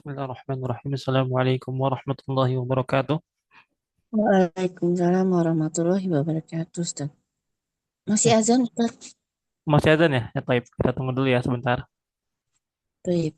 Bismillahirrahmanirrahim. Assalamualaikum warahmatullahi wabarakatuh. Waalaikumsalam warahmatullahi wabarakatuh, Ustaz. Masih Ya, azan, Ustaz? masih ada ya? Ya, taib. Kita tunggu dulu ya sebentar. Baik.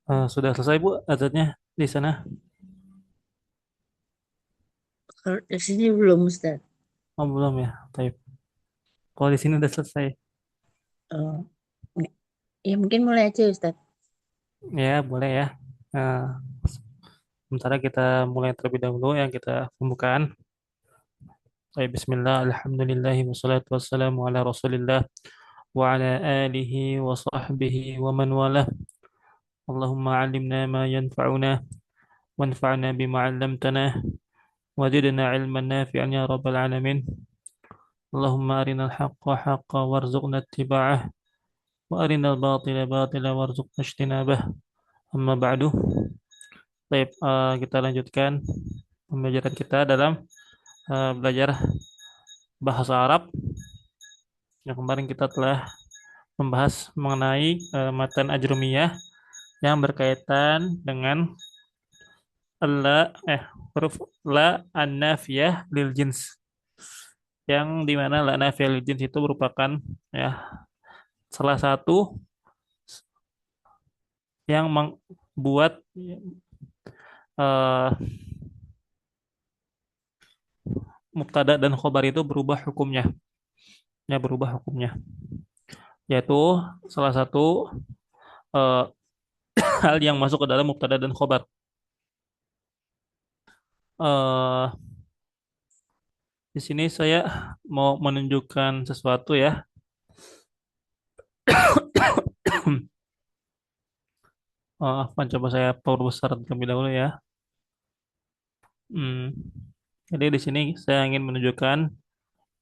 Sudah selesai Bu azannya di sana? Kalau di sini belum, Ustaz. Oh belum ya, taib. Kalau di sini udah selesai. Oh, nggak. Ya mungkin mulai aja, Ustaz. Ya boleh ya. Nah, sementara kita mulai terlebih dahulu yang kita pembukaan. Taib. Bismillah, Alhamdulillahi wassalatu wassalamu ala Rasulillah wa ala alihi wa sahbihi wa man walah. Allahumma alimna ma yanfa'una wanfa'na bima 'allamtana وزدنا علما نافعا يا رب العالمين. اللهم أرنا الحق حقا وارزقنا اتباعه وأرنا الباطل باطلا وارزقنا اجتنابه. أما بعد. Baik, kita lanjutkan pembelajaran kita dalam belajar bahasa Arab. Yang kemarin kita telah membahas mengenai matan ajrumiyah yang berkaitan dengan la huruf la an-nafiyah lil jins, yang dimana la nafiyah lil jins itu merupakan ya salah satu yang membuat eh, mubtada dan khobar itu berubah hukumnya, ya berubah hukumnya, yaitu salah satu eh, hal yang masuk ke dalam mubtada dan khobar. Eh, di sini saya mau menunjukkan sesuatu ya. Apa coba saya power besar terlebih dahulu ya. Hmm. Jadi di sini saya ingin menunjukkan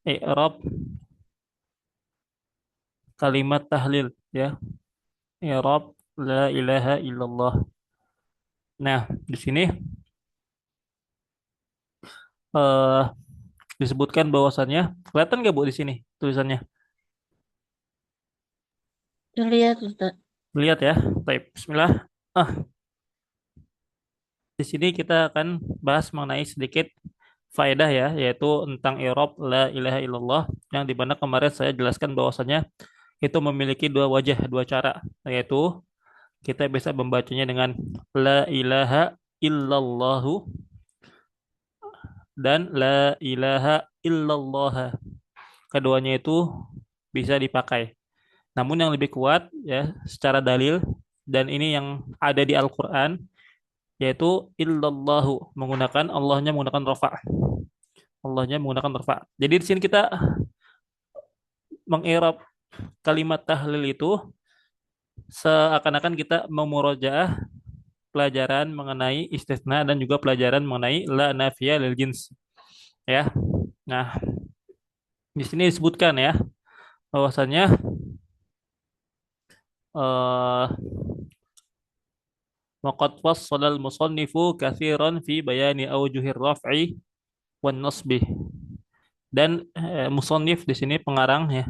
i'rab kalimat tahlil ya. I'rab la ilaha illallah. Nah, di sini eh, disebutkan bahwasannya kelihatan nggak Bu di sini tulisannya? Lihat, Ustaz. Lihat ya. Baik, Bismillah. Ah, di sini kita akan bahas mengenai sedikit faedah ya, yaitu tentang i'rab la ilaha illallah, yang dimana kemarin saya jelaskan bahwasannya itu memiliki dua wajah, dua cara, yaitu kita bisa membacanya dengan la ilaha illallahu dan la ilaha illallah. Keduanya itu bisa dipakai. Namun yang lebih kuat ya secara dalil dan ini yang ada di Al-Qur'an yaitu illallahu menggunakan Allahnya menggunakan rafa. Allahnya menggunakan rafa. Jadi di sini kita mengirab kalimat tahlil itu seakan-akan kita memurojaah pelajaran mengenai istisna dan juga pelajaran mengenai la nafiyah lil jins ya. Nah, di sini disebutkan ya bahwasanya eh waqad fassala al-musannifu katsiran fi bayani aujuhir raf'i wan nasbi. Dan musannif di sini pengarang ya,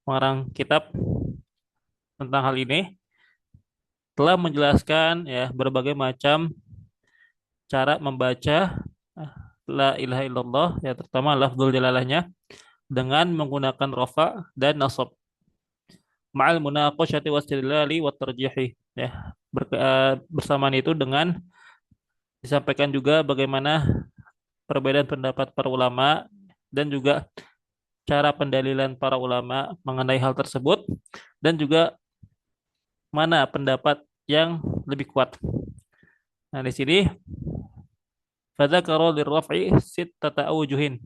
pengarang kitab tentang hal ini telah menjelaskan ya berbagai macam cara membaca eh, la ilaha illallah ya terutama lafzul jalalahnya dengan menggunakan rafa dan nasab ma'al munaqasyati wastidlali wat tarjihi ya bersamaan itu dengan disampaikan juga bagaimana perbedaan pendapat para ulama dan juga cara pendalilan para ulama mengenai hal tersebut dan juga mana pendapat yang lebih kuat. Nah, di sini fadzakara lirraf'i sittata awjuhin.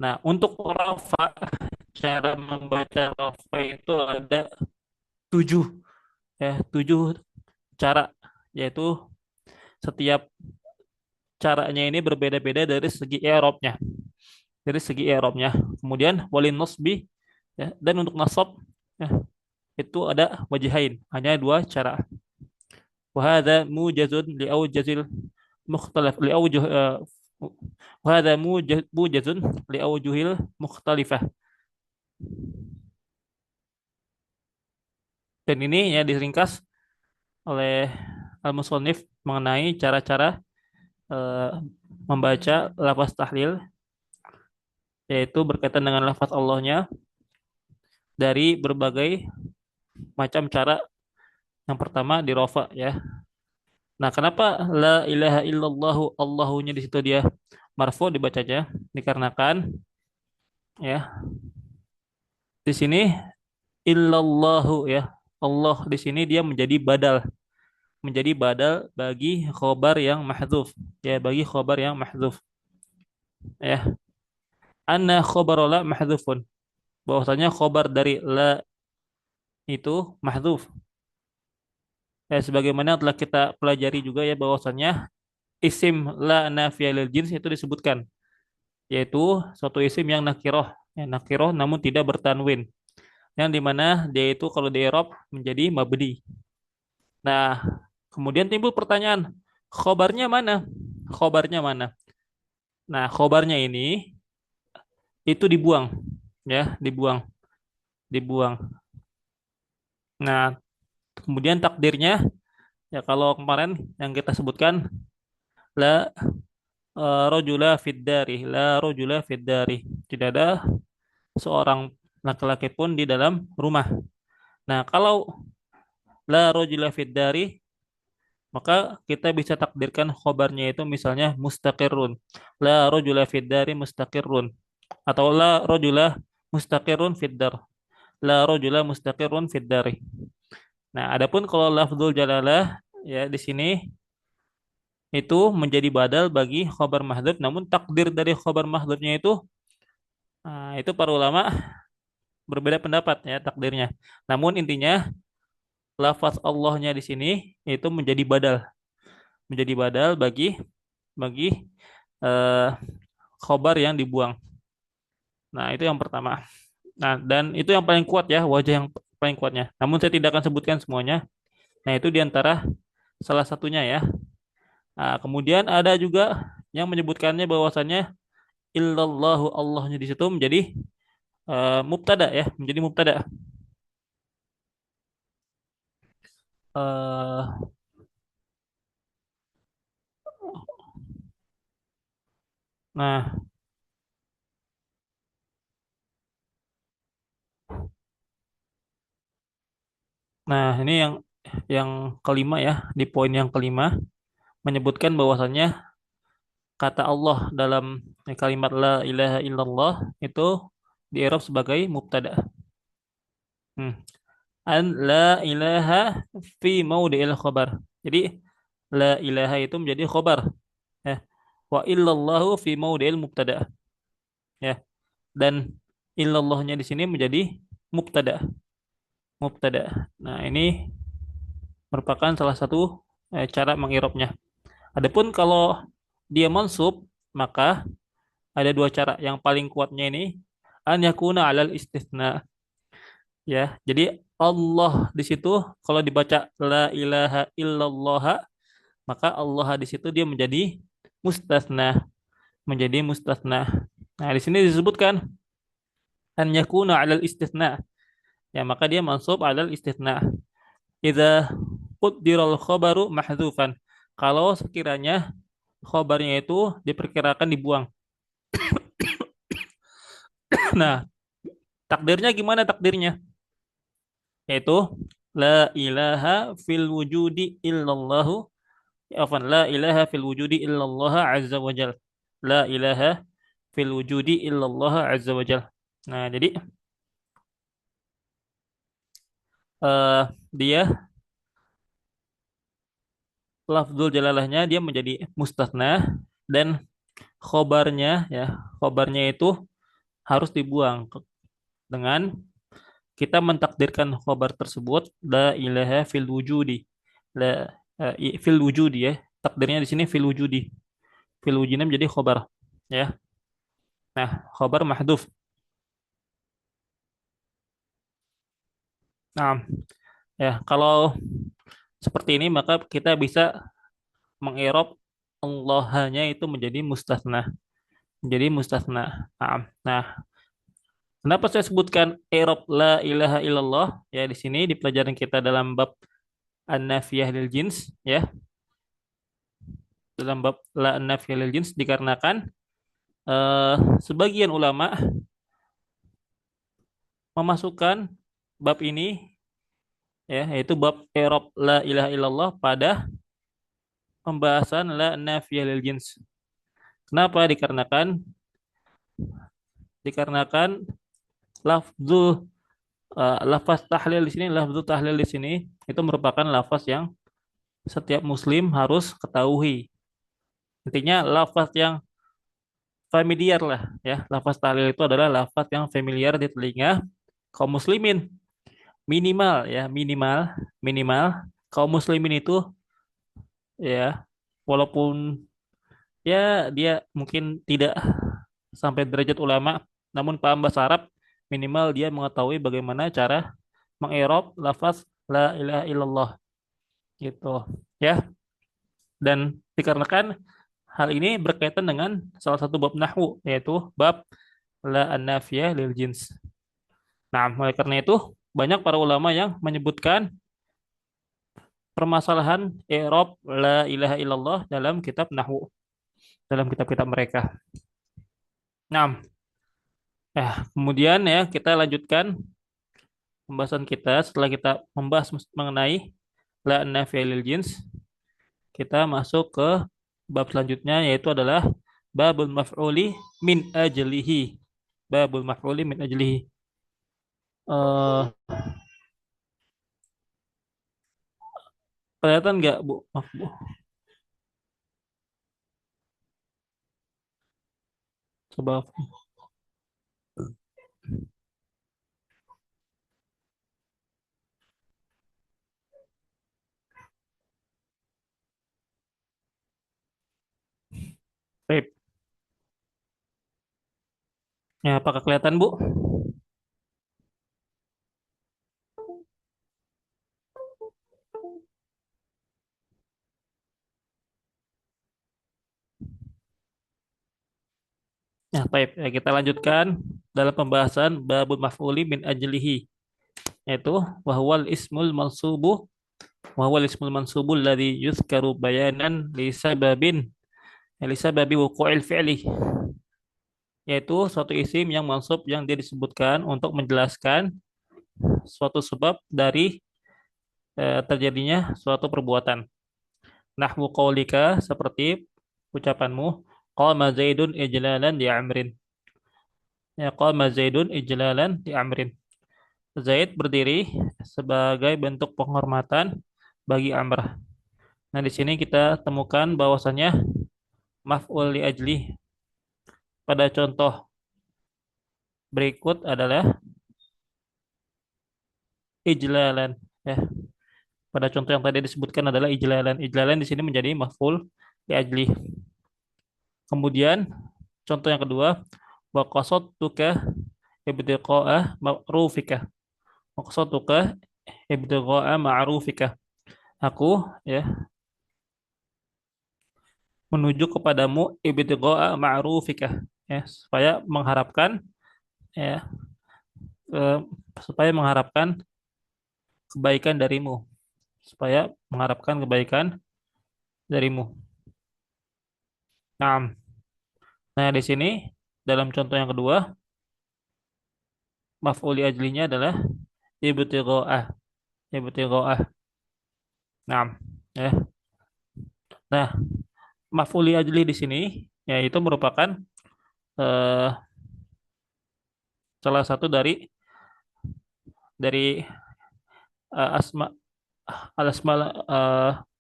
Nah, untuk rafa cara membaca rafa itu ada tujuh ya, tujuh cara yaitu setiap caranya ini berbeda-beda dari segi i'rabnya, dari segi i'rabnya. Kemudian walin nasbi ya, dan untuk nasab ya, itu ada wajihain, hanya dua cara. Wahada mujazun liaujazil mukhtalaf liaujuh wahada mujazun liaujuhil mukhtalifah. Dan ini ya diringkas oleh al-musannif mengenai cara-cara eh, membaca lafaz tahlil yaitu berkaitan dengan lafaz Allahnya dari berbagai macam cara. Yang pertama di rofa ya. Nah, kenapa la ilaha illallahu Allahunya di situ dia marfu dibacanya? Dikarenakan ya di sini illallahu ya. Allah di sini dia menjadi badal bagi khobar yang mahdzuf ya, bagi khobar yang mahdzuf ya. Anna khobar la mahdzufun, bahwasanya khobar dari la itu mahdzuf. Ya, sebagaimana telah kita pelajari juga ya bahwasanya isim la nafiyah lil jins itu disebutkan yaitu suatu isim yang nakiroh ya, nakiroh namun tidak bertanwin yang dimana dia itu kalau di Arab menjadi mabdi. Nah, kemudian timbul pertanyaan, khobarnya mana? Khobarnya mana? Nah, khobarnya ini itu dibuang ya, dibuang. Nah, kemudian takdirnya ya kalau kemarin yang kita sebutkan la rojula fiddari, la rojula fiddari. Tidak ada seorang laki-laki pun di dalam rumah. Nah, kalau la rojula fiddari, maka kita bisa takdirkan khobarnya itu misalnya mustaqirrun. La rojula fiddari mustaqirrun. Atau la rojula mustaqirrun fiddar. La rojula mustaqirrun fiddari. Nah, adapun kalau lafzul jalalah ya di sini itu menjadi badal bagi khobar mahdzuf, namun takdir dari khobar mahdzufnya itu para ulama berbeda pendapat ya takdirnya. Namun intinya lafaz Allahnya di sini itu menjadi badal bagi eh, khobar yang dibuang. Nah, itu yang pertama. Nah, dan itu yang paling kuat ya, wajah yang paling kuatnya. Namun saya tidak akan sebutkan semuanya. Nah, itu diantara salah satunya ya. Nah, kemudian ada juga yang menyebutkannya bahwasannya illallahu Allahnya di situ menjadi mubtada ya, menjadi mubtada. Eh, nah, Nah, ini yang kelima ya, di poin yang kelima menyebutkan bahwasannya kata Allah dalam kalimat la ilaha illallah itu di i'rab sebagai mubtada. Hmm. An la ilaha fi maudi'il khabar. Jadi la ilaha itu menjadi khabar ya. Wa illallahu fi maudi'il mubtada ya. Dan illallahnya di sini menjadi mubtada. Mubtada. Nah, ini merupakan salah satu cara mengirobnya. Adapun kalau dia mansub, maka ada dua cara. Yang paling kuatnya ini an yakuna alal istitsna ya. Jadi Allah di situ kalau dibaca la ilaha illallah, maka Allah di situ dia menjadi mustasna, menjadi mustasna. Nah, di sini disebutkan an yakuna alal istitsna. Ya, maka dia mansub alal istitsna. Idza quddiral khabaru mahdzufan. Kalau sekiranya khabarnya itu diperkirakan dibuang. Nah, takdirnya gimana takdirnya? Yaitu la ilaha fil wujudi illallahu afan la ilaha fil wujudi illallah azza wa jal. La ilaha fil wujudi illallah azza wa jal. Nah, jadi dia lafzul jalalahnya dia menjadi mustasna dan khobarnya ya, khobarnya itu harus dibuang dengan kita mentakdirkan khobar tersebut la ilaha fil wujudi. La fil wujudi ya. Takdirnya di sini fil wujudi. Fil wujudnya menjadi khobar ya. Nah, khobar mahdhuf. Nah, ya kalau seperti ini maka kita bisa mengirob Allahnya itu menjadi mustasna. Menjadi mustasna. Nah, kenapa saya sebutkan irob la ilaha illallah? Ya, di sini di pelajaran kita dalam bab an-nafiyah lil jins ya, dalam bab la an-nafiyah lil jins dikarenakan eh, sebagian ulama memasukkan bab ini ya, yaitu bab irob la ilaha illallah pada pembahasan la an-nafiyah lil jins. Kenapa? Dikarenakan lafzul lafaz tahlil di sini, lafzul tahlil di sini itu merupakan lafaz yang setiap muslim harus ketahui. Intinya lafaz yang familiar lah ya. Lafaz tahlil itu adalah lafaz yang familiar di telinga kaum muslimin. Minimal ya, minimal, minimal kaum muslimin itu ya walaupun ya dia mungkin tidak sampai derajat ulama, namun paham bahasa Arab, minimal dia mengetahui bagaimana cara mengirob lafaz la ilaha illallah gitu ya. Dan dikarenakan hal ini berkaitan dengan salah satu bab nahwu yaitu bab la an-nafiyah lil jins. Nah, oleh karena itu banyak para ulama yang menyebutkan permasalahan i'rab la ilaha illallah dalam kitab nahwu, dalam kitab-kitab mereka. Nah, kemudian ya kita lanjutkan pembahasan kita setelah kita membahas mengenai la an-nafiyah lil jins, kita masuk ke bab selanjutnya yaitu adalah babul maf'uli min ajlihi. Babul maf'uli min ajlihi. Eh, kelihatan nggak Bu? Maaf Bu. Coba. Baik. Ya, apakah kelihatan Bu? Ya, baik. Ya, kita lanjutkan dalam pembahasan babul maf'uli min ajlihi yaitu wahwal ismul mansubu wahwal ismul mansubul ladzi yuzkaru bayanan li sababi wuqu'il fi'li, yaitu suatu isim yang mansub yang dia disebutkan untuk menjelaskan suatu sebab dari terjadinya suatu perbuatan. Nahwu qaulika seperti ucapanmu qama Zaidun ijlalan di Amrin. Ya, qama Zaidun ijlalan di Amrin. Zaid berdiri sebagai bentuk penghormatan bagi Amr. Nah, di sini kita temukan bahwasannya maf'ul li ajli pada contoh berikut adalah ijlalan. Ya, pada contoh yang tadi disebutkan adalah ijlalan. Ijlalan di sini menjadi maf'ul li ajli. Kemudian contoh yang kedua, wa qasadtuka ibtiqa'a ma'rufika. Wa qasadtuka ibtiqa'a ma'rufika. Aku ya menuju kepadamu ibtiqa'a ma'rufika, ya supaya mengharapkan, ya eh, supaya mengharapkan kebaikan darimu, supaya mengharapkan kebaikan darimu. Nah, nah di sini dalam contoh yang kedua maf'ul ajlinya adalah ibtigha'ah, ibtigha'ah. Nah, ya. Nah, maf'ul ajli di sini yaitu merupakan eh, salah satu dari asma al asma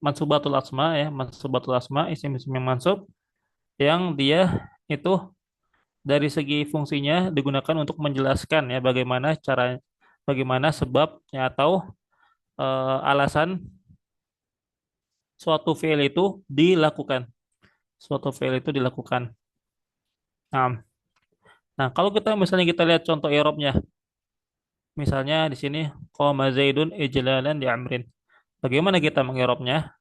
mansubatul asma, ya mansubatul asma, isim-isim yang mansub yang dia itu dari segi fungsinya digunakan untuk menjelaskan ya bagaimana sebab ya atau alasan suatu fi'il itu dilakukan. Suatu fi'il itu dilakukan. Nah, nah, kalau kita lihat contoh i'rabnya. Misalnya di sini qama Zaidun ijlalan di Amrin. Bagaimana kita meng'irabnya?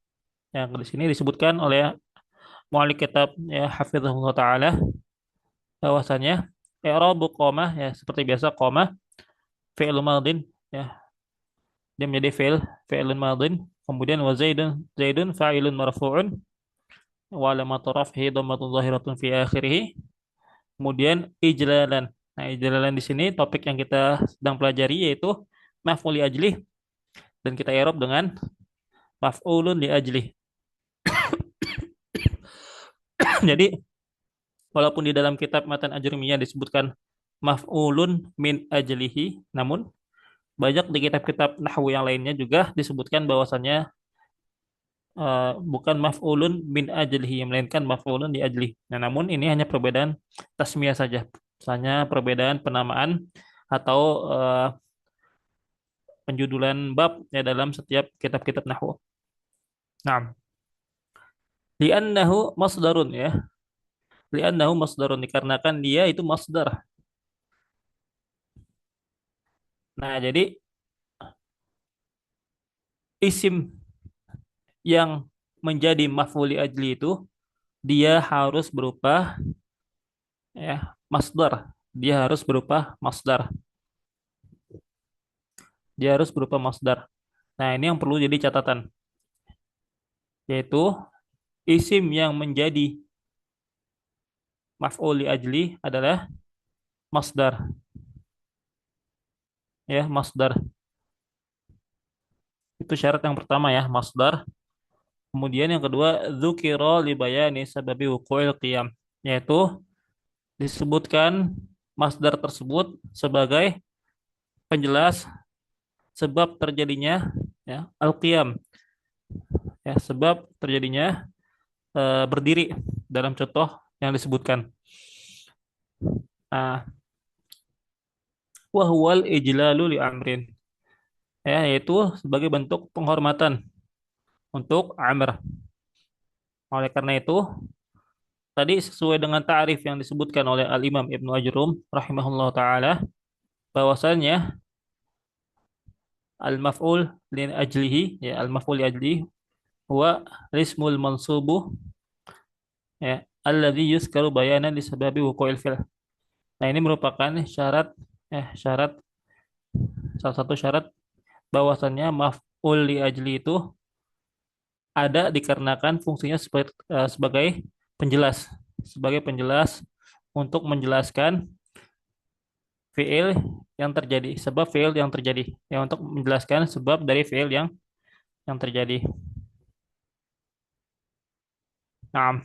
Yang di sini disebutkan oleh mu'allif kitab ya hafizahullah taala bahwasanya i'rabu qama ya seperti biasa qama fi'il madin, ya dia menjadi fi'ilun madin. Kemudian wa zaidun fa'ilun marfu'un wa alamatu raf'ihi dhammatun zahiratun fi akhirih. Kemudian ijlalan. Nah, ijlalan di sini topik yang kita sedang pelajari yaitu maf'ul li ajlih, dan kita i'rab dengan maf'ulun li ajlih. Jadi walaupun di dalam kitab Matan Ajrumiyah disebutkan maf'ulun min ajlihi, namun banyak di kitab-kitab nahwu yang lainnya juga disebutkan bahwasannya bukan maf'ulun min ajlihi, melainkan maf'ulun di ajli. Nah, namun ini hanya perbedaan tasmiyah saja. Hanya perbedaan penamaan atau penjudulan bab ya dalam setiap kitab-kitab nahwu. Nah, li'annahu masdarun ya. Li'annahu masdarun dikarenakan dia itu masdar. Nah, jadi isim yang menjadi maf'ul li ajli itu dia harus berupa ya masdar. Dia harus berupa masdar. Dia harus berupa masdar. Nah, ini yang perlu jadi catatan, yaitu isim yang menjadi maf'ul li ajli adalah masdar. Ya, masdar. Itu syarat yang pertama ya, masdar. Kemudian yang kedua, dzukira li bayani sababi wuqu'il qiyam, yaitu disebutkan masdar tersebut sebagai penjelas sebab terjadinya ya al-qiyam, ya sebab terjadinya berdiri dalam contoh yang disebutkan. Nah, wa huwal ijlalu li amrin, ya yaitu sebagai bentuk penghormatan untuk Amr. Oleh karena itu, tadi sesuai dengan ta'rif yang disebutkan oleh Al-Imam Ibnu Ajrum rahimahullah taala bahwasanya al-maf'ul li ajlihi, ya al-maf'ul li ajlihi huwa ismul mansubu, ya alladhi yuzkaru bayanan li sababi wuqu'il fi'l. Nah, ini merupakan syarat, salah satu syarat bahwasannya maf'ul li ajli itu ada dikarenakan fungsinya sebagai penjelas, sebagai penjelas untuk menjelaskan fi'il yang terjadi, sebab fi'il yang terjadi, ya untuk menjelaskan sebab dari fi'il yang yang terjadi. Nah,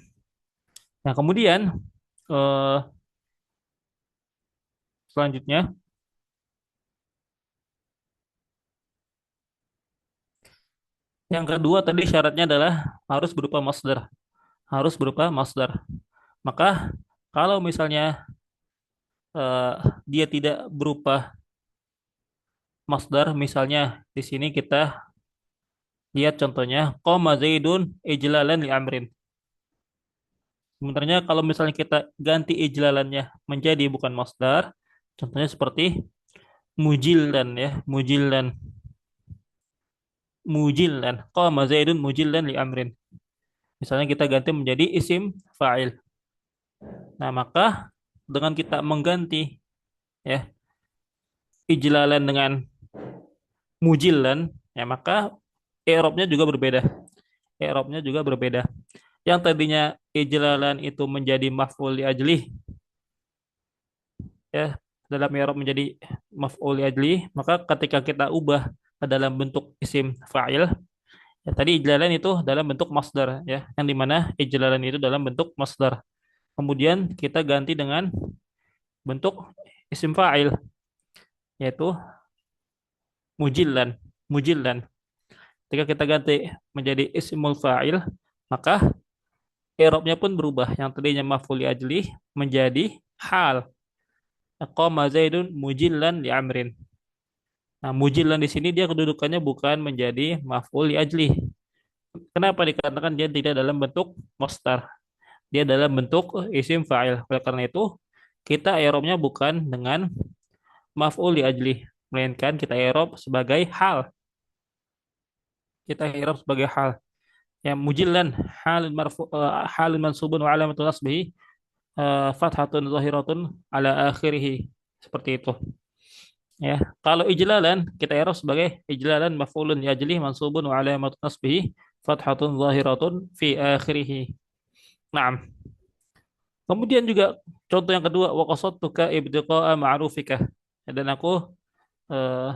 nah kemudian eh, selanjutnya yang kedua tadi syaratnya adalah harus berupa masdar, harus berupa masdar. Maka kalau misalnya eh, dia tidak berupa masdar, misalnya di sini kita lihat contohnya qama zaidun ijlalan li amrin. Sebenarnya kalau misalnya kita ganti ijlalannya menjadi bukan masdar, contohnya seperti mujillan ya, mujillan qama zaidun mujillan li amrin. Misalnya kita ganti menjadi isim fa'il. Nah, maka dengan kita mengganti ya ijlalan dengan mujillan ya maka i'rabnya juga berbeda. I'rabnya juga berbeda. Yang tadinya ijlalan itu menjadi maf'ul li ajlih ya dalam i'rab menjadi maf'ul li ajlih, maka ketika kita ubah ke dalam bentuk isim fa'il ya tadi ijlalan itu dalam bentuk masdar ya, yang dimana ijlalan itu dalam bentuk masdar. Kemudian kita ganti dengan bentuk isim fa'il yaitu mujillan, mujillan. Ketika kita ganti menjadi ismul fa'il, maka i'rabnya pun berubah. Yang tadinya maf'ul li ajlih menjadi hal. Qama Zaidun mujillan li amrin. Nah, mujillan di sini dia kedudukannya bukan menjadi maf'ul li ajlih. Kenapa? Dikarenakan dia tidak dalam bentuk masdar. Dia dalam bentuk isim fa'il. Oleh karena itu, kita i'rabnya bukan dengan maf'ul li ajlih, melainkan kita i'rab sebagai hal. Kita i'rab sebagai hal. Ya mujillan halun mansubun wa alamatu nasbihi fathatun zahiratun ala akhirih, seperti itu ya. Kalau ijlalan kita i'rab sebagai ijlalan maf'ulun yajlih mansubun wa alamatu nasbihi fathatun zahiratun fi akhirih. Naam. Kemudian juga contoh yang kedua wa qasadtuka ibtiqa'a ma'rufika. Dan aku eh,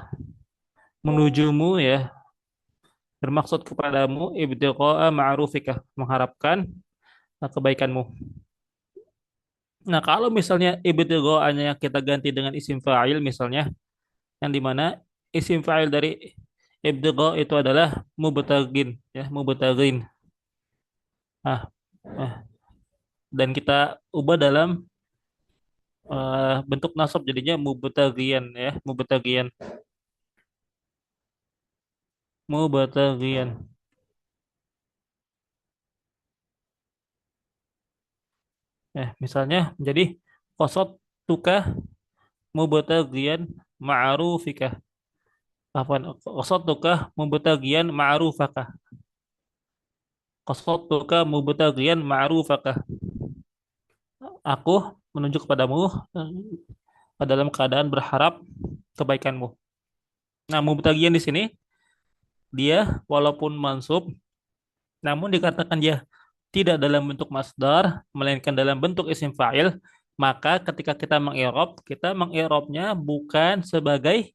menujumu ya, bermaksud kepadamu ibtiqa'a ma'rufika, mengharapkan kebaikanmu. Nah, kalau misalnya ibtigha'anya kita ganti dengan isim fa'il misalnya, yang dimana isim fa'il dari ibtigha' itu adalah mubtaghin ya, mubtaghin. Nah, eh, dan kita ubah dalam bentuk nasab jadinya mubtaghiyan ya, mubtaghiyan, mubtaghiyan. Misalnya menjadi qasad tuka mubtaghiyan ma'rufika. Afwan, qasad tuka mubtaghiyan ma'rufaka. Qasad tuka mubtaghiyan ma'rufaka. Aku menunjuk kepadamu dalam keadaan berharap kebaikanmu. Nah, mubtagian di sini dia walaupun mansub, namun dikatakan dia tidak dalam bentuk masdar, melainkan dalam bentuk isim fa'il, maka ketika kita mengirobnya bukan sebagai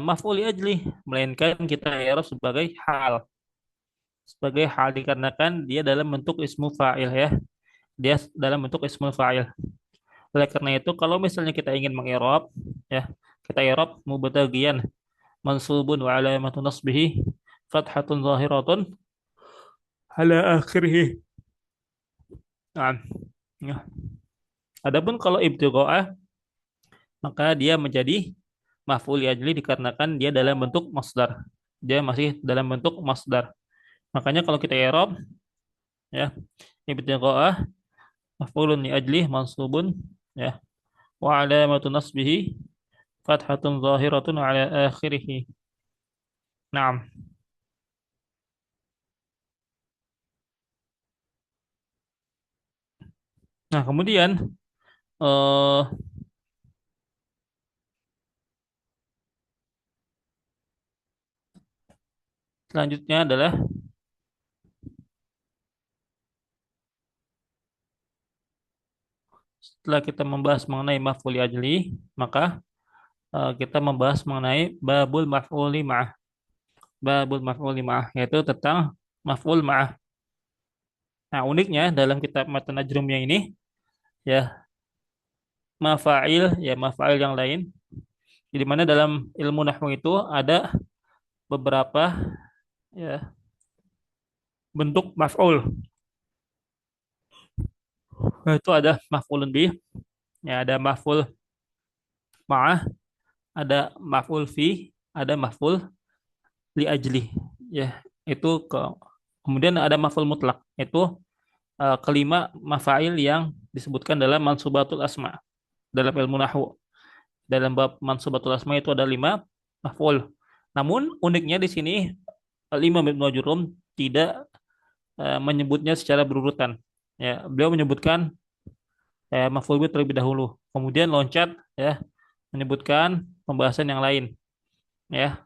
maf'ul ajli, melainkan kita i'rab sebagai hal. Sebagai hal dikarenakan dia dalam bentuk ismu fa'il ya. Dia dalam bentuk ismu fa'il. Oleh karena itu, kalau misalnya kita ingin mengirob, ya, kita irob mubtagian mansubun wa alamatu nasbihi fathatun zahiratun ala akhirih. Nah, ya. Adapun kalau ibtigha'ah, maka dia menjadi maf'ul ajli dikarenakan dia dalam bentuk masdar. Dia masih dalam bentuk masdar. Makanya kalau kita irob, ya, ibtigha'ah maf'ulun li ajli mansubun, ya, wa alamatu nasbihi fathatun zahiratun ala akhirih. Naam. Nah, kemudian eh selanjutnya adalah setelah kita membahas mengenai maf'ul ajli, maka kita membahas mengenai babul maf'uli ma'ah. babul maf'ul ma'ah, yaitu tentang maf'ul ma'ah. Nah, uniknya dalam kitab Matan Najrumiyah ini ya mafa'il ya mafa'il yang lain. Jadi mana dalam ilmu nahwu itu ada beberapa ya bentuk maf'ul. Nah, itu ada maf'ulun bih, ya ada maf'ul ma'ah, ada maf'ul fi, ada maf'ul li ajli. Ya, itu kemudian ada maf'ul mutlak. Itu kelima maf'il yang disebutkan dalam mansubatul asma dalam ilmu nahwu. Dalam bab mansubatul asma itu ada lima maf'ul. Namun uniknya di sini lima Ibnu Ajurum tidak menyebutnya secara berurutan. Ya, beliau menyebutkan maf'ul bih terlebih dahulu, kemudian loncat ya menyebutkan pembahasan yang lain, ya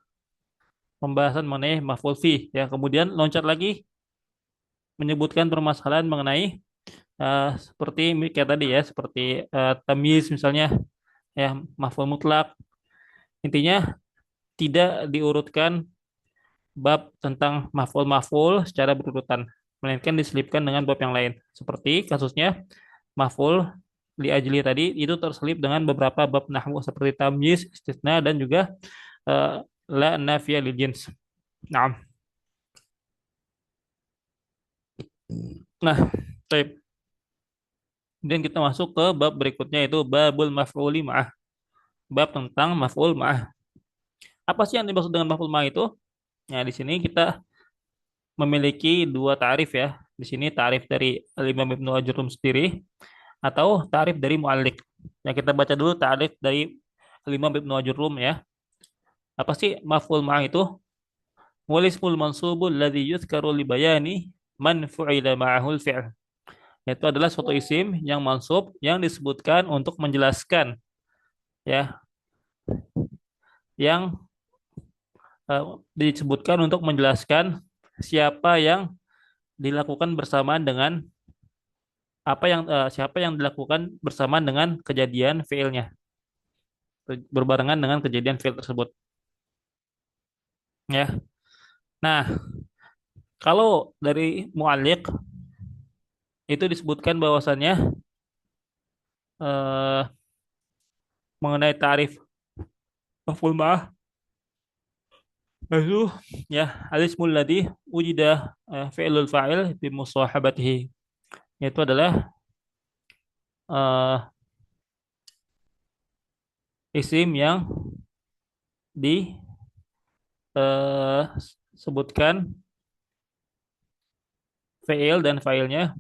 pembahasan mengenai maf'ul fi, ya kemudian loncat lagi menyebutkan permasalahan mengenai seperti kayak tadi ya seperti tamyiz misalnya, ya maf'ul mutlak. Intinya tidak diurutkan bab tentang maf'ul secara berurutan, melainkan diselipkan dengan bab yang lain. Seperti kasusnya maf'ul li ajli tadi itu terselip dengan beberapa bab nahwu seperti tamyiz, istisna dan juga eh, la nafiya lil jins. Nah, nah, baik. Kemudian kita masuk ke bab berikutnya itu babul maf'uli ma'ah. Bab tentang maf'ul ma'ah. Apa sih yang dimaksud dengan maf'ul ma'ah itu? Ya, di sini kita memiliki dua tarif ya. Di sini tarif dari Imam Ibnu Ajurum sendiri atau tarif dari mu'allik. Ya, kita baca dulu tarif dari Imam Ibnu Ajurum ya. Apa sih maf'ul ma'ah itu? Wal ismul mansubul ladzi yuzkaru li bayani man fu'ila ma'ahul fi'l. Itu adalah suatu isim yang mansub yang disebutkan untuk menjelaskan ya, yang eh, disebutkan untuk menjelaskan siapa yang dilakukan bersamaan dengan siapa yang dilakukan bersamaan dengan kejadian fiilnya, berbarengan dengan kejadian fiil tersebut ya. Nah, kalau dari mu'alliq itu disebutkan bahwasannya eh, mengenai tarif maf'ul ma'ah itu ya alismul ladzi wujida fi'lul fa'il bi musahabatihi, yaitu adalah eh, isim yang disebutkan fi'il dan fa'ilnya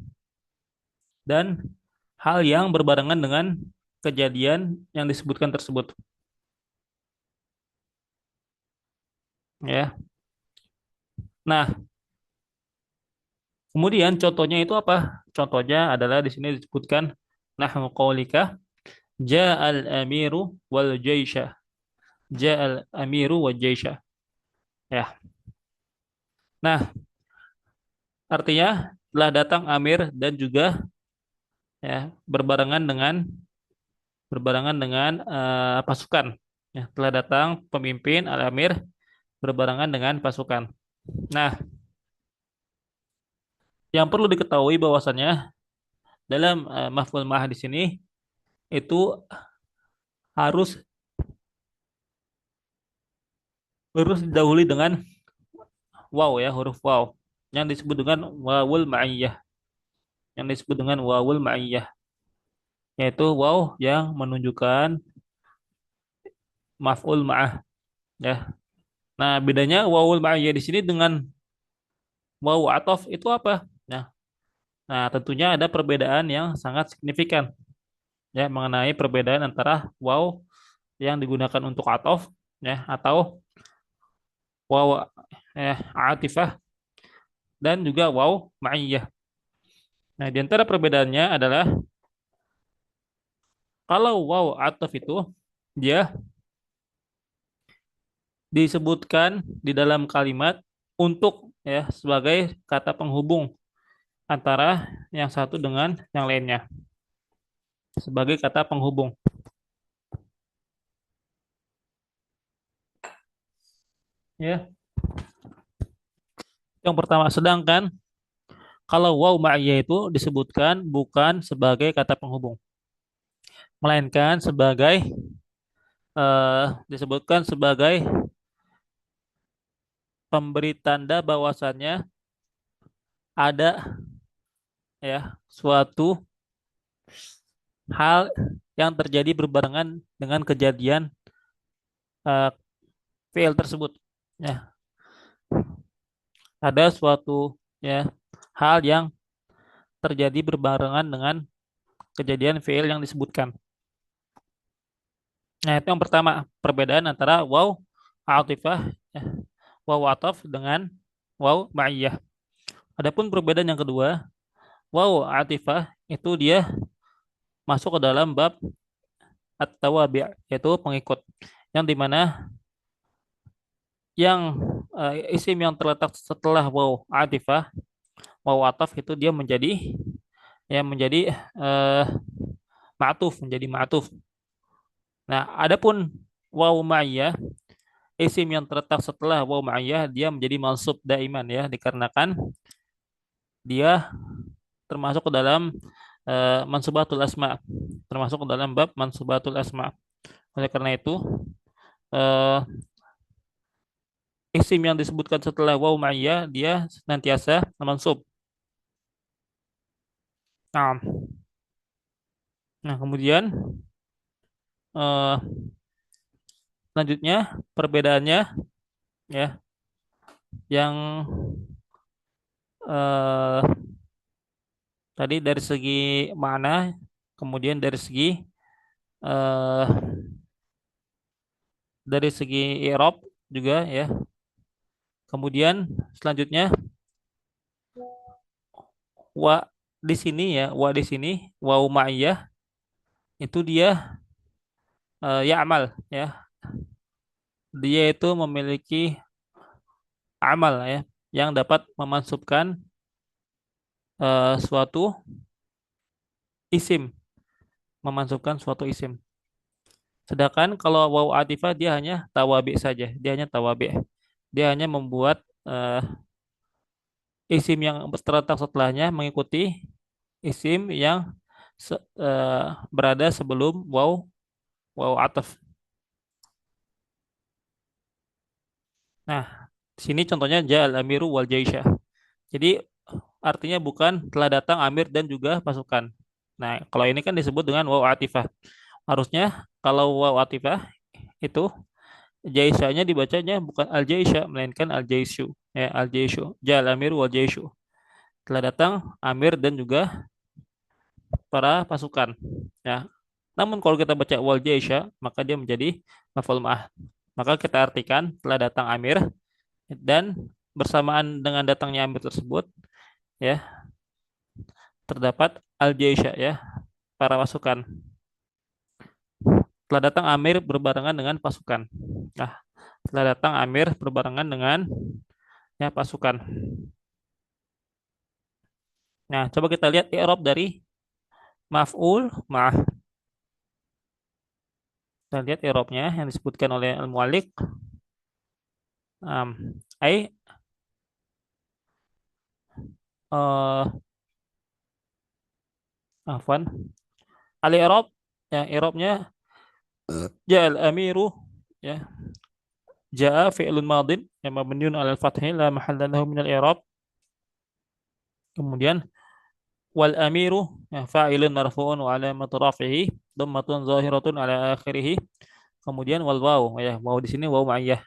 dan hal yang berbarengan dengan kejadian yang disebutkan tersebut ya. Nah, kemudian contohnya itu apa? Contohnya adalah di sini disebutkan nahwu qaulika ja'al amiru wal jaisha. Ja'al amiru wal jaisha. Ya. Nah, artinya telah datang amir dan juga ya berbarengan dengan pasukan. Ya, telah datang pemimpin al-amir berbarengan dengan pasukan. Nah, yang perlu diketahui bahwasannya dalam maf'ul ma'ah di sini itu harus harus didahului dengan waw ya, huruf waw yang disebut dengan wawul ma'iyah, yang disebut dengan wawul ma'iyah, yaitu waw yang menunjukkan maf'ul ma'ah ya. Nah, bedanya wawul ma'iyah di sini dengan waw atof itu apa? Nah, nah tentunya ada perbedaan yang sangat signifikan ya mengenai perbedaan antara waw yang digunakan untuk atof ya atau waw atifah dan juga waw ma'iyah. Nah, di antara perbedaannya adalah kalau waw ataf itu dia disebutkan di dalam kalimat untuk ya sebagai kata penghubung antara yang satu dengan yang lainnya, sebagai kata penghubung ya. Yang pertama, sedangkan kalau waw ma'iyah itu disebutkan bukan sebagai kata penghubung, melainkan sebagai disebutkan sebagai pemberi tanda bahwasannya ada ya suatu hal yang terjadi berbarengan dengan kejadian eh, fiil tersebut. Ya, ada suatu ya hal yang terjadi berbarengan dengan kejadian fiil yang disebutkan. Nah, itu yang pertama, perbedaan antara waw atifah, ya, waw ataf dengan waw ma'iyah. Adapun perbedaan yang kedua, waw atifah itu dia masuk ke dalam bab at-tawabi', yaitu pengikut. Yang dimana yang isim yang terletak setelah waw atifah, waw ataf itu dia menjadi eh, ma'tuf, menjadi ma'tuf. Nah, adapun waw ma'iyah, isim yang terletak setelah waw ma'iyah dia menjadi mansub daiman ya, dikarenakan dia termasuk ke dalam mansubatul asma, termasuk ke dalam bab mansubatul asma. Oleh karena itu, eh, isim yang disebutkan setelah waw ma'iyah dia senantiasa mansub. Nah, nah kemudian eh, selanjutnya perbedaannya ya yang eh, tadi dari segi makna, kemudian eh, dari segi i'rab juga ya. Kemudian selanjutnya wa di sini ya, wa di sini waw ma'iyah itu dia ya'mal ya. Dia itu memiliki amal ya yang dapat memansubkan suatu isim, memansubkan suatu isim. Sedangkan kalau waw atifah dia hanya tawabi saja, dia hanya tawabi. Dia hanya membuat isim yang terletak setelahnya mengikuti isim yang berada sebelum waw waw ataf. Nah, di sini contohnya ja'al amiru wal jaisyah. Jadi artinya bukan telah datang amir dan juga pasukan. Nah, kalau ini kan disebut dengan waw atifah. Harusnya kalau waw atifah itu jaisyahnya dibacanya bukan al jaisyah melainkan al jaisyu. Ya, al jaisyu. Ja'al amiru wal jaisyu. Telah datang amir dan juga para pasukan. Ya. Namun kalau kita baca wal jaisha, maka dia menjadi maf'ul ma'ah. Maka kita artikan telah datang amir dan bersamaan dengan datangnya amir tersebut ya terdapat al jaisha ya para pasukan. Telah datang amir berbarengan dengan pasukan. Nah, telah datang amir berbarengan dengan ya pasukan. Nah, coba kita lihat i'rab dari maf'ul ma'ah. Kita lihat i'rabnya yang disebutkan oleh al-mu'alliq. Ai uh, afwan al-i'rab ya i'rabnya ja'al amiru ya ja'a fi'lun madin yang mabniun 'alal fathi la mahalla lahu minal i'rab. Kemudian wal amiru ya fa'ilun marfu'un wa 'alamatu raf'ihi dhammatun zahiratun 'ala akhirih. Kemudian wal waw ya waw di sini waw ma'iyah.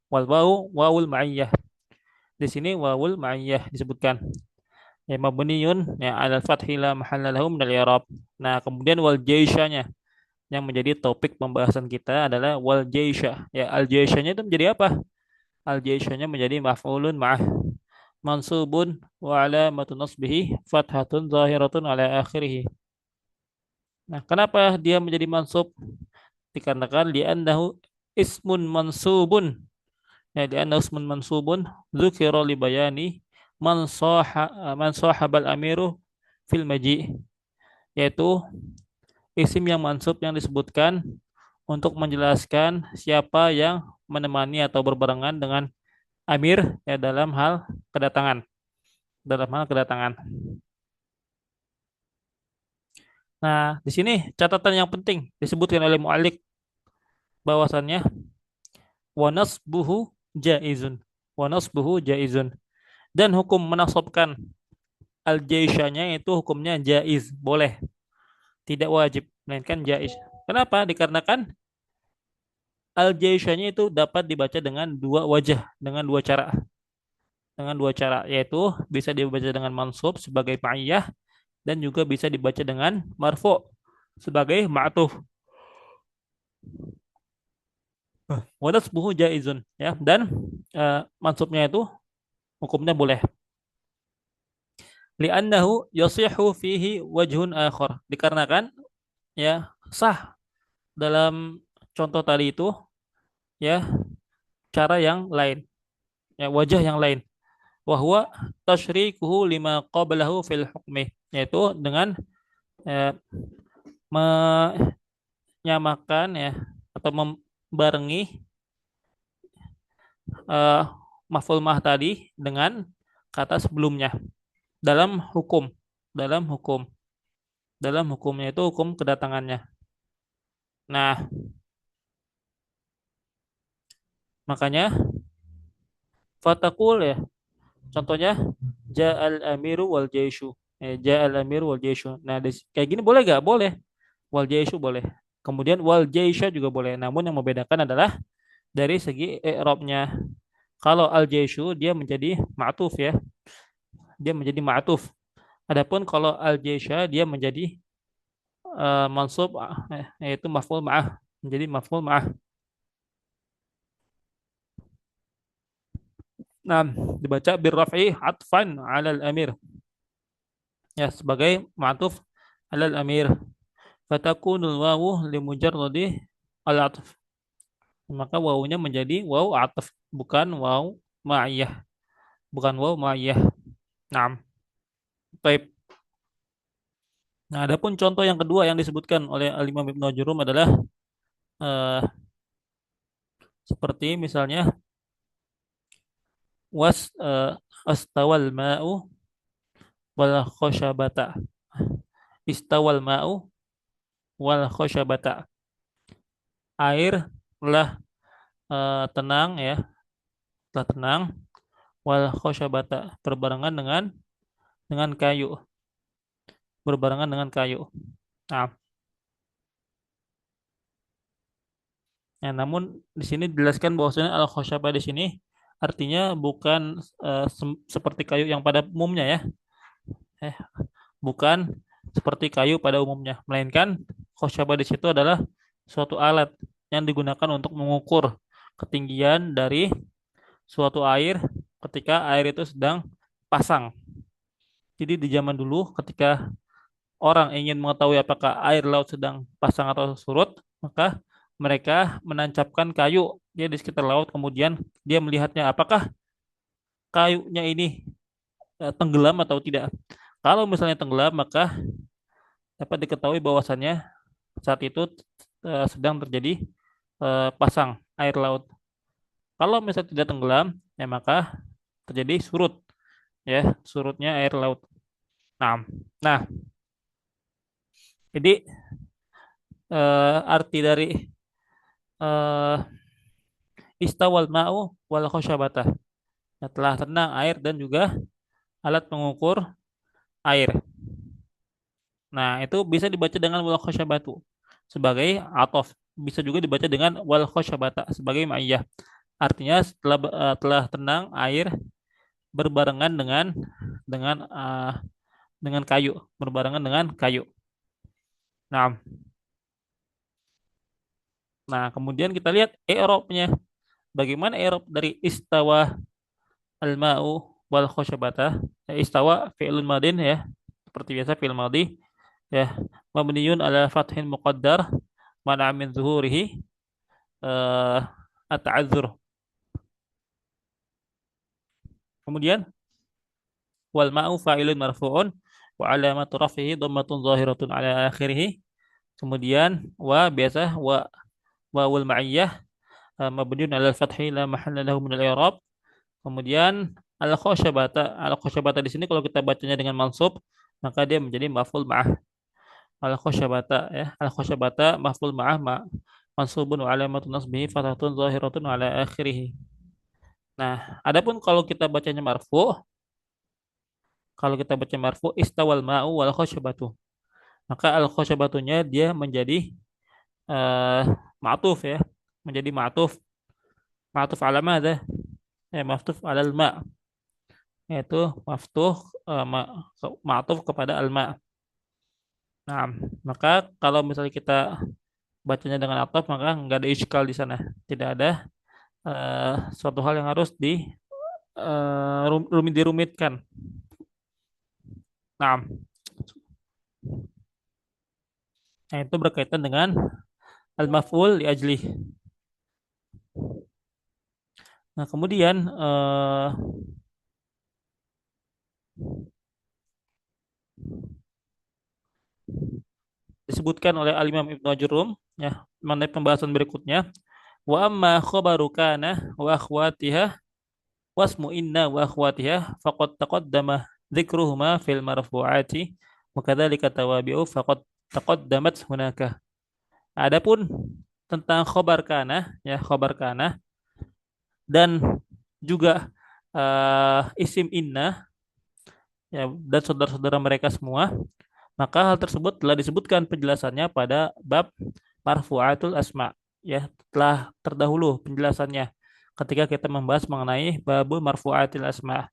Wal waw wawul ma'iyah. Di sini wawul ma'iyah disebutkan. Ya mabniun ya 'alal fathi la mahalla lahu minal i'rab. Nah, kemudian wal jaisyanya yang menjadi topik pembahasan kita adalah wal jaisyah. Ya al jaisyahnya itu menjadi apa? Al jaisyahnya menjadi maf'ulun ma'ah mansubun wa alamatu nasbihi fathatun zahiratun ala akhirih. Nah, kenapa dia menjadi mansub? Dikarenakan li'annahu ismun mansubun. Ya, li'annahu ismun mansubun dzukira li bayani man sahabal amiru fil maji, yaitu isim yang mansub yang disebutkan untuk menjelaskan siapa yang menemani atau berbarengan dengan amir ya dalam hal kedatangan, dalam hal kedatangan. Nah, di sini catatan yang penting disebutkan oleh mu'alik bahwasannya wa nasbuhu jaizun. Wa nasbuhu jaizun. Dan hukum menasabkan al-jaisyanya itu hukumnya jaiz, boleh, tidak wajib, melainkan jaiz. Kenapa? Dikarenakan al-jaisyanya itu dapat dibaca dengan dua wajah, dengan dua cara. Dengan dua cara, yaitu bisa dibaca dengan mansub sebagai ma'iyah dan juga bisa dibaca dengan marfu sebagai ma'tuf. Wa nasbuhu jaizun ya, dan mansubnya itu hukumnya boleh. Li'annahu yasihu fihi wajhun akhar. Dikarenakan ya sah dalam contoh tadi itu ya cara yang lain, ya wajah yang lain. Wahwa tasyrikuhu lima qablahu fil hukmi, yaitu dengan ya, menyamakan ya atau membarengi eh, maf'ul mah tadi dengan kata sebelumnya dalam hukum, dalam hukum, dalam hukumnya itu hukum kedatangannya. Nah, makanya fatakul ya, contohnya ja'al amiru wal jaishu. Ja'al amiru wal jaishu. Nah, kayak gini boleh gak? Boleh. Wal jaishu boleh. Kemudian wal jaisha juga boleh. Namun yang membedakan adalah dari segi i'rabnya. Kalau al jaishu dia menjadi ma'tuf ya. Dia menjadi ma'tuf. Adapun kalau al jaisha dia menjadi mansub yaitu maf'ul ma'ah. Menjadi maf'ul ma'ah. Nah, dibaca birraf'i atfan 'alal amir. Ya, sebagai ma'tuf 'alal amir. Fatakunul wawu limujarradi al-'atf. Maka wawunya menjadi waw atf, bukan waw ma'iyah, bukan waw ma'iyah. Naam. Baik. Nah, adapun contoh yang kedua yang disebutkan oleh Al-Imam Ibnu Jurum adalah eh, seperti misalnya astawal ma'u wal khosyabata. Istawal ma'u wal khosyabata. Air telah tenang ya, telah tenang wal khosyabata, berbarengan dengan kayu, berbarengan dengan kayu. Nah, ya, namun di sini dijelaskan bahwasanya al khosyabah di sini artinya bukan seperti kayu yang pada umumnya ya. Eh, bukan seperti kayu pada umumnya, melainkan khosyabah di situ adalah suatu alat yang digunakan untuk mengukur ketinggian dari suatu air ketika air itu sedang pasang. Jadi di zaman dulu ketika orang ingin mengetahui apakah air laut sedang pasang atau surut, maka mereka menancapkan kayu dia di sekitar laut, kemudian dia melihatnya apakah kayunya ini tenggelam atau tidak. Kalau misalnya tenggelam, maka dapat diketahui bahwasannya saat itu sedang terjadi pasang air laut. Kalau misalnya tidak tenggelam, ya maka terjadi surut, ya surutnya air laut. Nah, nah, jadi arti dari eh, istawal ma'u wal khosyabatah. Ya, telah tenang air dan juga alat pengukur air. Nah, itu bisa dibaca dengan wal khosyabatu sebagai atof. Bisa juga dibaca dengan wal khosyabata sebagai ma'iyah. Artinya setelah telah tenang air berbarengan dengan uh, dengan kayu, berbarengan dengan kayu. Nah, nah kemudian kita lihat i'rabnya. Bagaimana i'rab dari istawa al-ma'u wal khosyabata? Istawa fi'lun madin ya, seperti biasa fi'il madhi ya, mabniun ala fathin muqaddar mana min zuhurihi uh, at-ta'adzur. Kemudian wal ma'u fa'ilun marfu'un wa alamatu raf'ihi dhammatun zahiratun ala akhirih. Kemudian wa biasa wawul ma'iyyah mabniun ala al-fathi la mahalla lahu min al-i'rab. Kemudian al-khosyabata di sini kalau kita bacanya dengan mansub maka dia menjadi maf'ul ma'ah. Al-khosyabata ya. Al-khosyabata maf'ul ma'ah mansubun wa alamatun nasbihi fathatun zahiratun ala akhirih. Nah, adapun kalau kita bacanya marfu, kalau kita baca marfu istawal ma'u wal khosyabatu. Maka al khosyabatunya dia menjadi eh ma'tuf ya, menjadi ma'tuf. Ma'tuf ala madza? Ma'tuf alal ma, yaitu maftuh ma'tuf kepada al ma. Nah, maka kalau misalnya kita bacanya dengan ataf maka nggak ada iskal di sana. Tidak ada suatu hal yang harus dirumitkan. Nah, nah, itu berkaitan dengan al-maf'ul li ajli. Nah, kemudian disebutkan oleh Al-Imam Ibnu Ajurum ya mengenai pembahasan berikutnya wa amma khabaru kana wa akhwatiha wasmu inna wa akhwatiha faqad taqaddama dzikruhuma fil marfu'ati wa kadzalika tawabi'u faqad taqaddamat hunaka. Adapun tentang khabar kana ya khabar kana dan juga isim inna ya dan saudara-saudara mereka semua, maka hal tersebut telah disebutkan penjelasannya pada bab marfu'atul asma. Ya, telah terdahulu penjelasannya ketika kita membahas mengenai babul marfu'atil asma.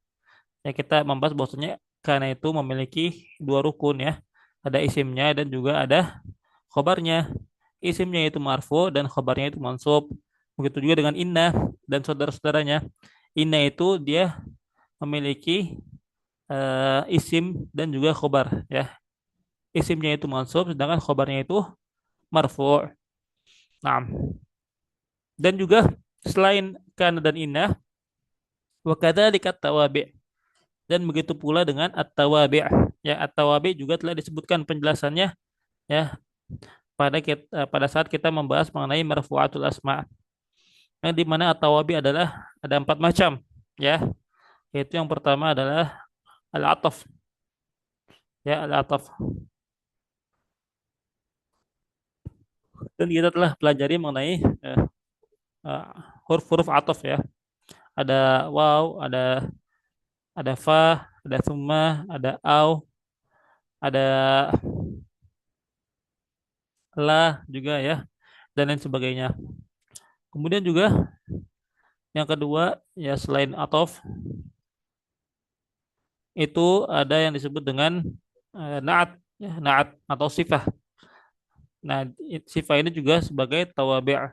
Ya, kita membahas bahwasanya karena itu memiliki dua rukun ya. Ada isimnya dan juga ada khobarnya. Isimnya itu marfu dan khobarnya itu mansub. Begitu juga dengan inna dan saudara-saudaranya. Inna itu dia memiliki isim dan juga khobar ya. Isimnya itu mansub sedangkan khobarnya itu marfu'. Nah, dan juga selain kana dan inna wa kadzalika tawabi' dan begitu pula dengan at-tawabi'. Ya, at-tawabi' juga telah disebutkan penjelasannya ya pada saat kita membahas mengenai marfu'atul asma. Yang di mana at-tawabi' adalah ada empat macam ya. Yaitu yang pertama adalah al-ataf ya, al-ataf. Dan kita telah pelajari mengenai eh, eh, huruf-huruf ataf ya. Ada waw, ada fa, ada summa, ada au, ada la juga ya, dan lain sebagainya. Kemudian juga yang kedua ya selain atof itu ada yang disebut dengan naat ya, naat atau sifah. Nah, sifah ini juga sebagai tawabi'.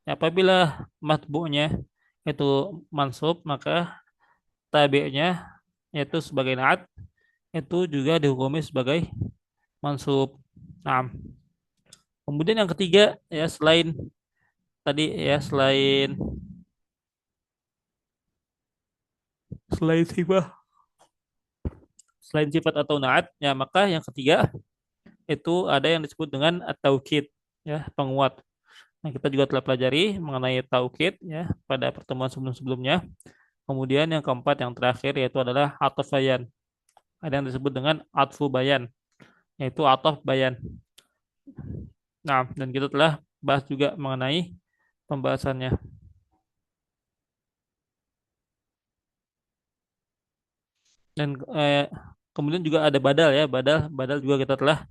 Apabila matbu'nya itu mansub maka tabi'nya yaitu sebagai naat itu juga dihukumi sebagai mansub. Nah, kemudian yang ketiga ya selain tadi ya selain sifat selain sifat atau naat ya maka yang ketiga itu ada yang disebut dengan taukid ya penguat. Nah, kita juga telah pelajari mengenai taukid ya pada pertemuan sebelum-sebelumnya. Kemudian yang keempat yang terakhir yaitu adalah ataf bayan. Ada yang disebut dengan atfu bayan yaitu ataf bayan. Nah, dan kita telah bahas juga mengenai pembahasannya. Dan kemudian juga ada badal ya, badal juga kita telah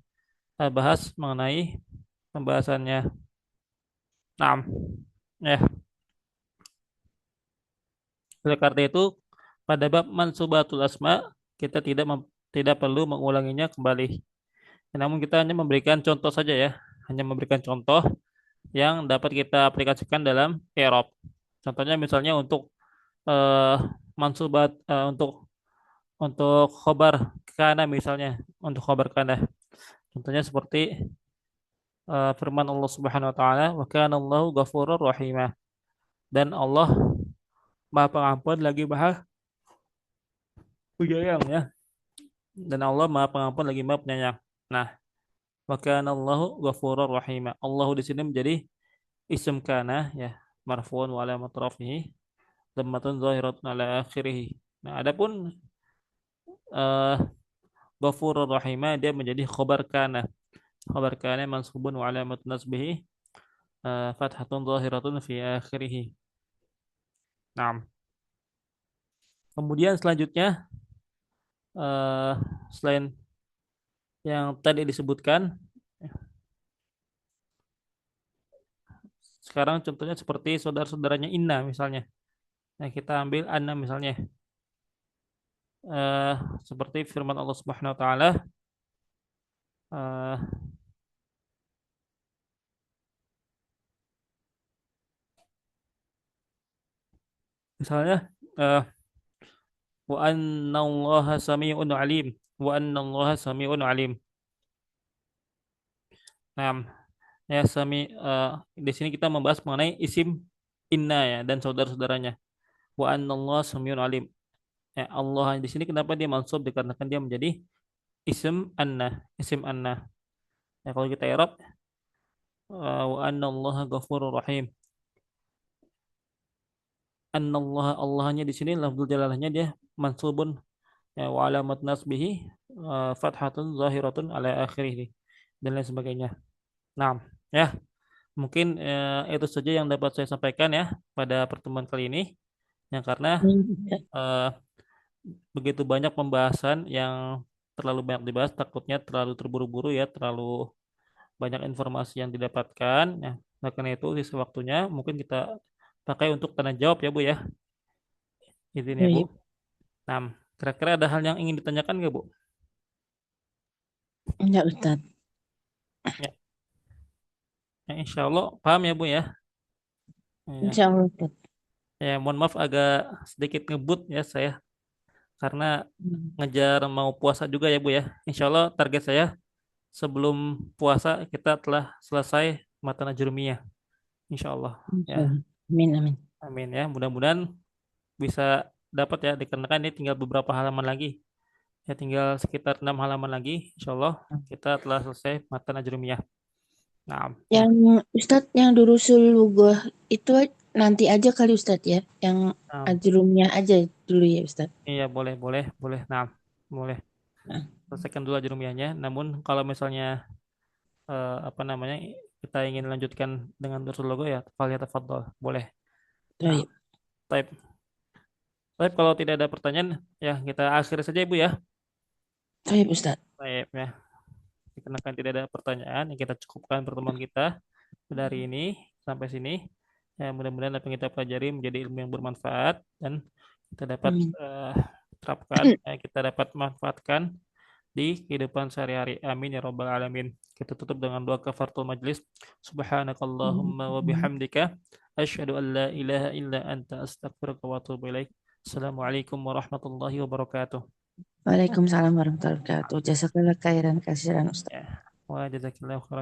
bahas mengenai pembahasannya. Nah, ya, oleh karena itu pada bab mansubatul asma kita tidak perlu mengulanginya kembali. Namun kita hanya memberikan contoh saja ya, hanya memberikan contoh yang dapat kita aplikasikan dalam i'rab. Contohnya misalnya untuk eh, mansubat untuk khobar kana misalnya, untuk khobar kana. Contohnya seperti firman Allah Subhanahu wa taala, "Wa kana Allahu ghafurur rahimah." Dan Allah Maha Pengampun lagi Maha Penyayang ya. Dan Allah Maha Pengampun lagi Maha Penyayang. Nah, wa kana Allahu ghafurur rahimah. Allahu di sini menjadi isim kana ya, marfu'un wa alamat rafihi dhammatun zahiratun ala akhirih. Nah, adapun eh ghafurur rahimah dia menjadi khobar kana. Khobar kana mansubun wa alamat nasbihi fathatun zahiratun fi akhirih. Naam. Kemudian selanjutnya eh selain yang tadi disebutkan, sekarang contohnya seperti saudara-saudaranya inna misalnya. Nah, kita ambil anna misalnya. Eh seperti firman Allah Subhanahu wa taala eh misalnya eh wa annallaha samii'un alim wa annallaha samii'un alim. Nah, ya di sini kita membahas mengenai isim inna ya dan saudara-saudaranya. Wa annallaha samii'un alim. Ya, Allah di sini kenapa dia mansub dikarenakan dia menjadi isim anna. Ya, kalau kita i'rab wa annallaha ghafurur rahim. Annallaha Allahnya di sini lafzul jalalahnya dia mansubun ya, wa alamat nasbihi fathatun zahiratun ala akhirih dan lain sebagainya. Nah, ya mungkin itu saja yang dapat saya sampaikan ya pada pertemuan kali ini. Ya karena Ustaz. eh, begitu banyak pembahasan yang terlalu banyak dibahas, takutnya terlalu terburu-buru ya, terlalu banyak informasi yang didapatkan. Ya, nah karena itu sisa waktunya mungkin kita pakai untuk tanya jawab ya Bu ya. Izin ya Bu. Baik. Nah, kira-kira ada hal yang ingin ditanyakan nggak Bu? Enggak, Ustaz. Ya, ya, insya Allah paham ya Bu ya. Ya, Insya Allah, Ustaz. ya mohon maaf agak sedikit ngebut ya saya karena Hmm. ngejar mau puasa juga ya Bu ya. Insya Allah target saya sebelum puasa kita telah selesai matan ajrumiyah. Insya Allah Insya ya. Allah. Amin, amin. Amin ya. Mudah-mudahan bisa dapat ya dikarenakan ini tinggal beberapa halaman lagi. Ya tinggal sekitar 6 halaman lagi. Insya Allah kita telah selesai matan ajrumiyah. Nah, ya. Yang Ustadz yang Durusul Lugoh itu nanti aja kali Ustadz ya. Yang Nah, ajrumnya aja dulu ya Ustadz. iya boleh boleh boleh. Nah, boleh Nah, selesaikan dulu ajrumiyahnya. Namun kalau misalnya apa namanya kita ingin lanjutkan dengan Dursul Logo ya, falyatafaddal. Boleh. Nah, baik. type. Type kalau tidak ada pertanyaan ya kita akhiri saja Ibu ya. Baik Ustadz. Type ya. Dikarenakan tidak ada pertanyaan, yang kita cukupkan pertemuan kita dari ini sampai sini. Ya, mudah-mudahan apa yang kita pelajari menjadi ilmu yang bermanfaat dan kita dapat Amin. terapkan, kita dapat manfaatkan di kehidupan sehari-hari. Amin ya rabbal alamin. Kita tutup dengan doa kafaratul majlis. Subhanakallahumma wa bihamdika asyhadu an la ilaha illa anta astaghfiruka wa atubu ilaik. Assalamualaikum warahmatullahi wabarakatuh. Waalaikumsalam warahmatullahi wabarakatuh. Jazakallah khairan kasiran Ustadz. Ya. Wa jazakallahu khairan.